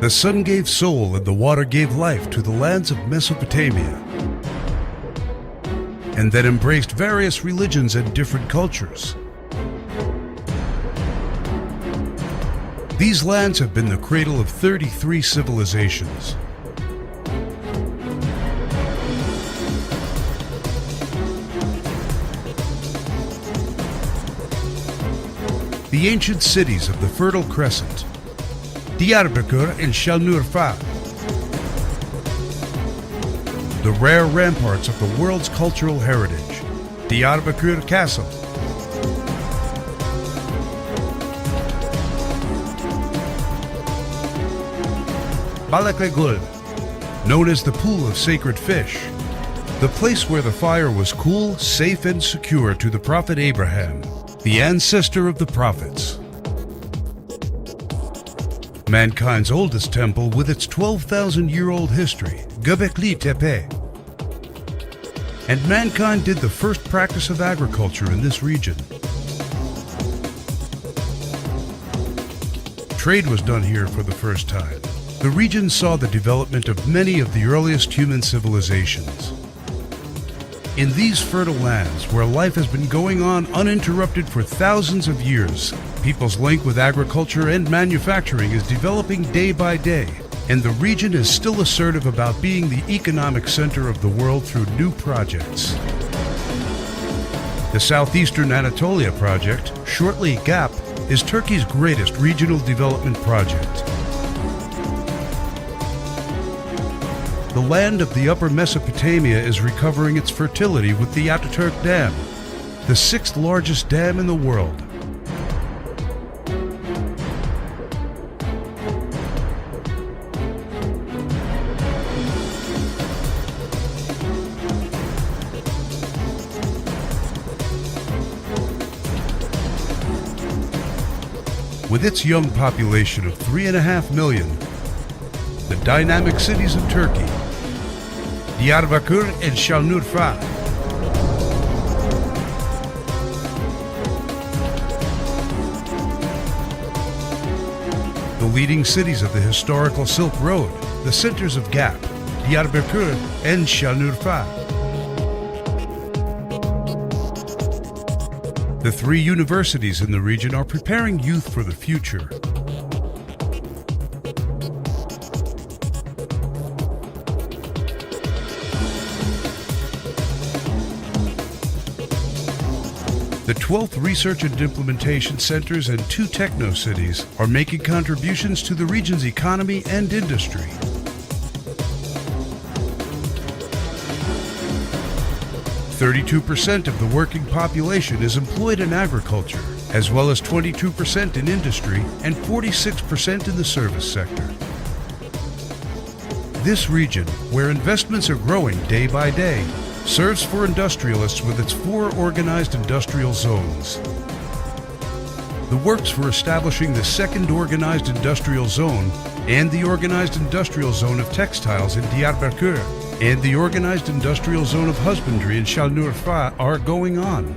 The sun gave soul and the water gave life to the lands of Mesopotamia, and that embraced various religions and different cultures. These lands have been the cradle of 33 civilizations. The ancient cities of the Fertile Crescent, Diyarbakır and Şanlıurfa, the rare ramparts of the world's cultural heritage, Diyarbakır Castle, Balıklıgöl, known as the Pool of Sacred Fish, the place where the fire was cool, safe, and secure to the Prophet Abraham, the ancestor of the prophets. Mankind's oldest temple with its 12,000-year-old history, Göbekli Tepe. And mankind did the first practice of agriculture in this region. Trade was done here for the first time. The region saw the development of many of the earliest human civilizations. In these fertile lands, where life has been going on uninterrupted for thousands of years, people's link with agriculture and manufacturing is developing day by day, and the region is still assertive about being the economic center of the world through new projects. The Southeastern Anatolia project, shortly GAP, is Turkey's greatest regional development project. The land of the Upper Mesopotamia is recovering its fertility with the Ataturk Dam, the 6th largest dam in the world. With its young population of 3.5 million, the dynamic cities of Turkey, Diyarbakır and Şanlıurfa, the leading cities of the historical Silk Road, the centers of GAP, Diyarbakır and Şanlıurfa. The 3 universities in the region are preparing youth for the future. The 12th Research and Implementation Centers and 2 techno-cities are making contributions to the region's economy and industry. "32% of the working population is employed in agriculture, as well as 22% in industry and 46% in the service sector." This region, where investments are growing day by day, serves for industrialists with its 4 organized industrial zones. The works for establishing the 2nd organized industrial zone and the organized industrial zone of textiles in Diyarbakır and the organized industrial zone of husbandry in Şanlıurfa are going on.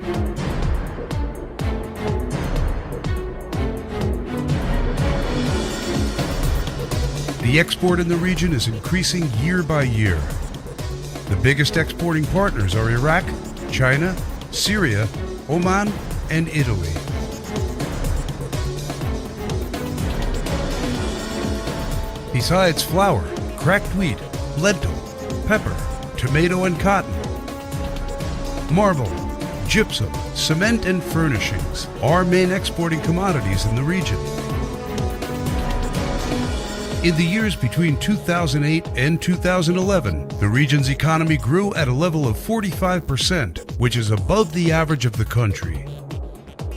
The export in the region is increasing year by year. The biggest exporting partners are Iraq, China, Syria, Oman, and Italy. Besides flour, cracked wheat, lentil, pepper, tomato and cotton, marble, gypsum, cement and furnishings are main exporting commodities in the region. In the years between 2008 and 2011, the region's economy grew at a level of 45%, which is above the average of the country.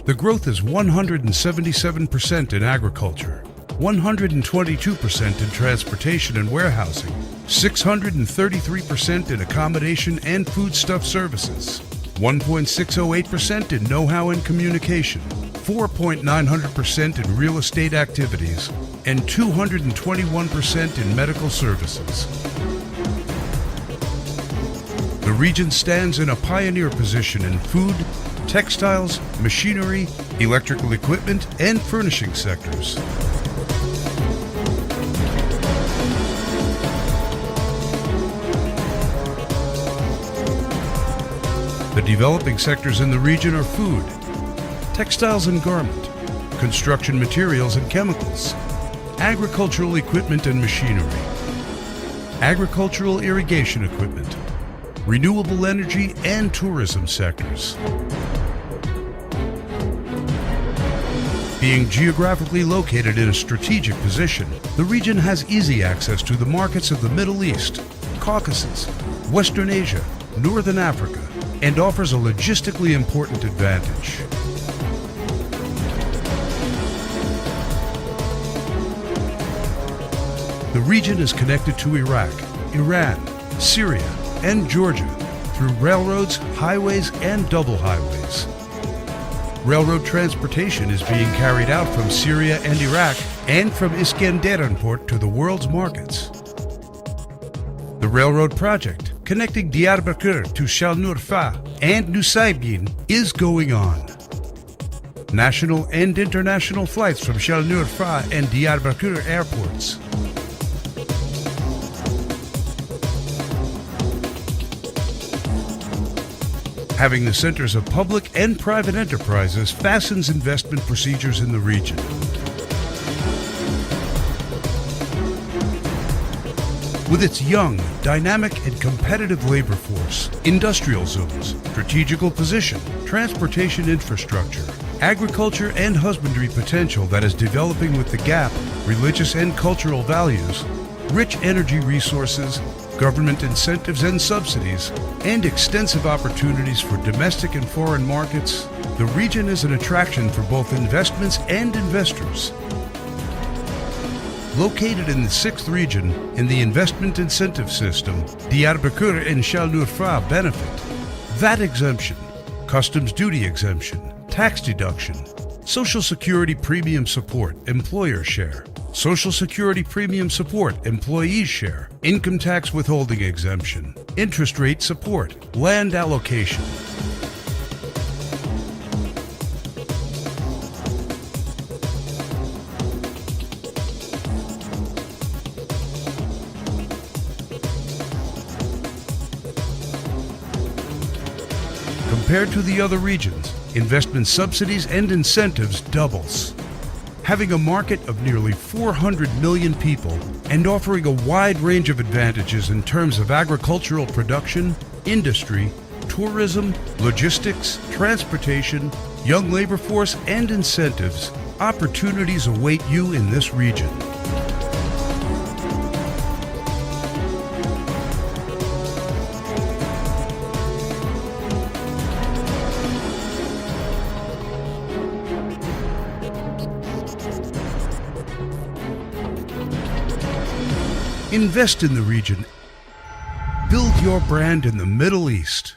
The growth is 177% in agriculture, 122% in transportation and warehousing, 633% in accommodation and foodstuff services, 1.608% in know-how and communication, 4.900% in real estate activities, and 221% in medical services. The region stands in a pioneer position in food, textiles, machinery, electrical equipment, and furnishing sectors. The developing sectors in the region are food, textiles and garment, construction materials and chemicals, agricultural equipment and machinery, agricultural irrigation equipment, renewable energy and tourism sectors. Being geographically located in a strategic position, the region has easy access to the markets of the Middle East, Caucasus, Western Asia, Northern Africa, and offers a logistically important advantage. The region is connected to Iraq, Iran, Syria, and Georgia through railroads, highways, and double highways. Railroad transportation is being carried out from Syria and Iraq and from Iskenderunport to the world's markets. The railroad project connecting Diyarbakır to Şanlıurfa and Nusaybin is going on. National and international flights from Şanlıurfa and Diyarbakır airports. Having the centers of public and private enterprises fastens investment procedures in the region. With its young, dynamic, and competitive labor force, industrial zones, strategical position, transportation infrastructure, agriculture and husbandry potential that is developing with the gap, religious and cultural values, rich energy resources, government incentives and subsidies, and extensive opportunities for domestic and foreign markets, the region is an attraction for both investments and investors. Located in the 6th region in the investment incentive system, Diyarbakır and Şanlıurfa benefit VAT exemption, customs duty exemption, tax deduction, Social Security premium support, employer share, Social Security premium support, employees share, income tax withholding exemption, interest rate support, land allocation. Compared to the other regions, investment subsidies and incentives doubles. Having a market of nearly 400 million people and offering a wide range of advantages in terms of agricultural production, industry, tourism, logistics, transportation, young labor force, and incentives, opportunities await you in this region. Invest in the region. Build your brand in the Middle East.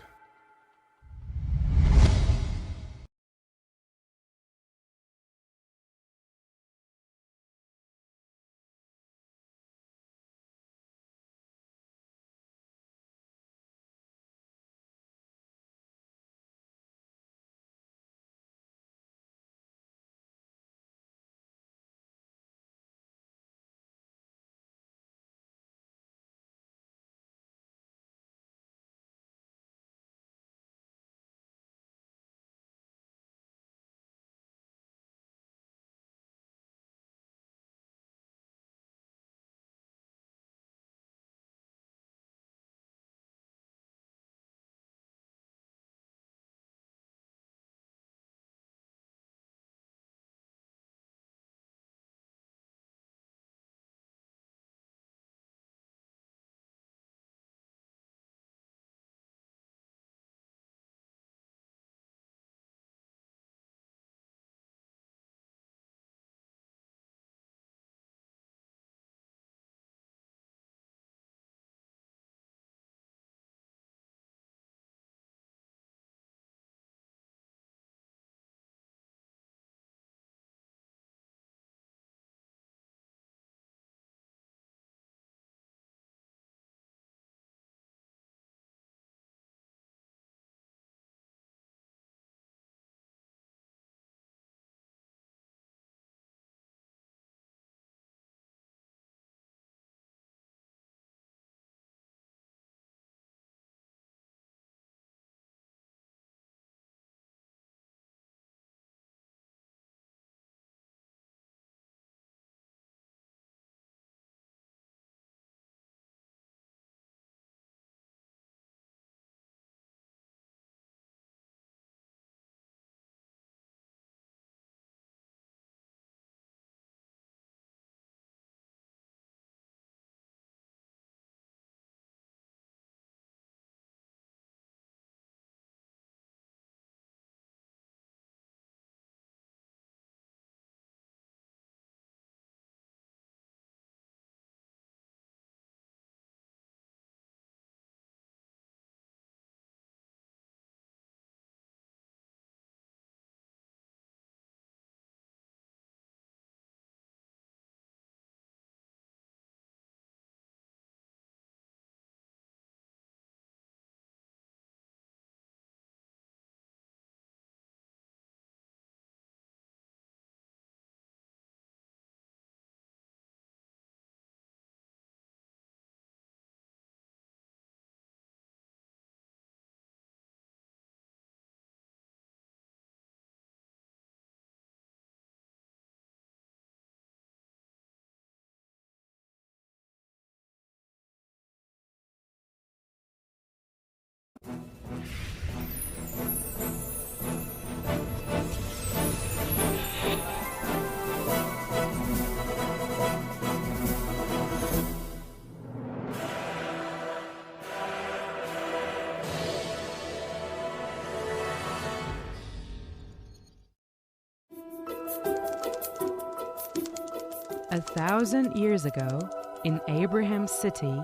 1,000 years ago, in Abraham's city,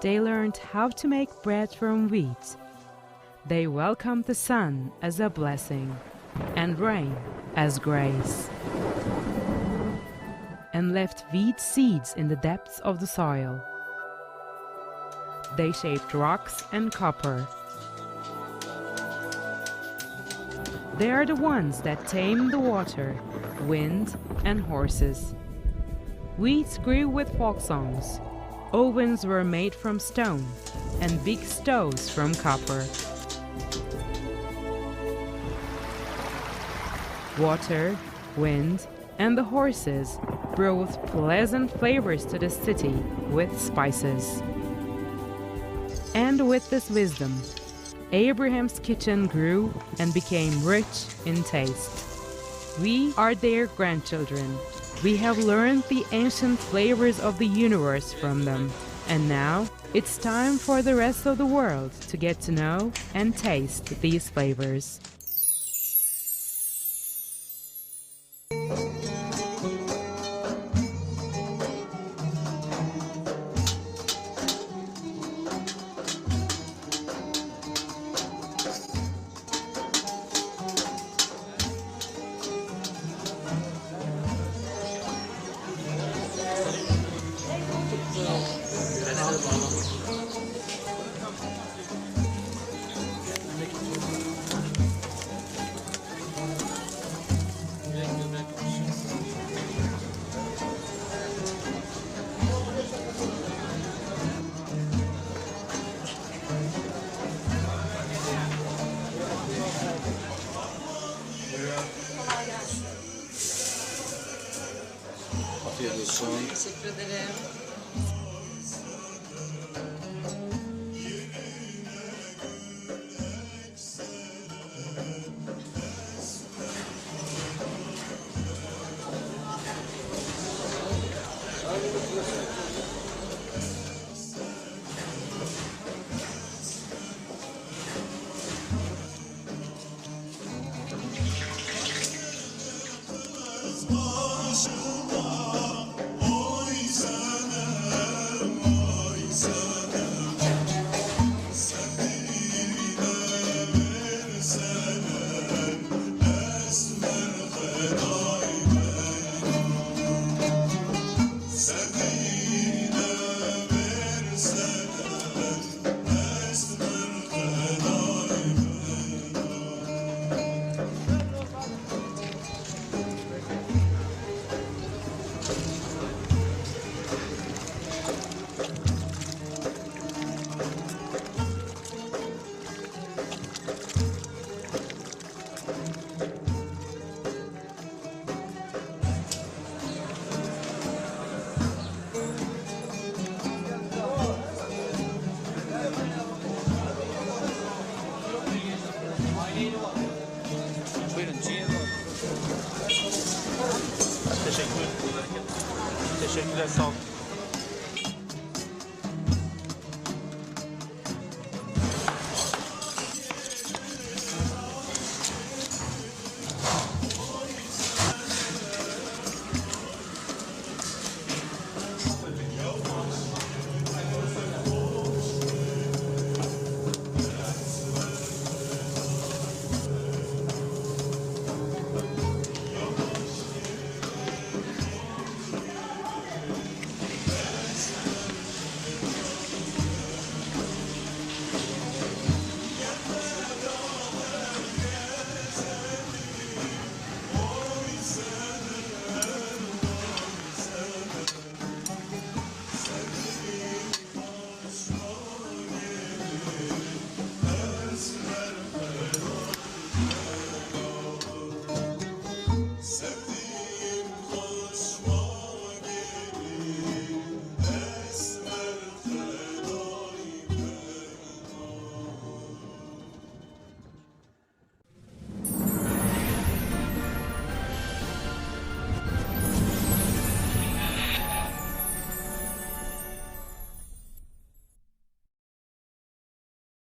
they learned how to make bread from wheat. They welcomed the sun as a blessing and rain as grace, and left wheat seeds in the depths of the soil. They shaped rocks and copper. They are the ones that tame the water, wind, and horses. Wheat grew with folk songs. Ovens were made from stone, and big stoves from copper. Water, wind, and the horses brought pleasant flavors to the city with spices. And with this wisdom, Abraham's kitchen grew and became rich in taste. We are their grandchildren. We have learned the ancient flavors of the universe from them. And now it's time for the rest of the world to get to know and taste these flavors. Afiyet olsun. Teşekkür ederim. Teşekkürler, sağ olun.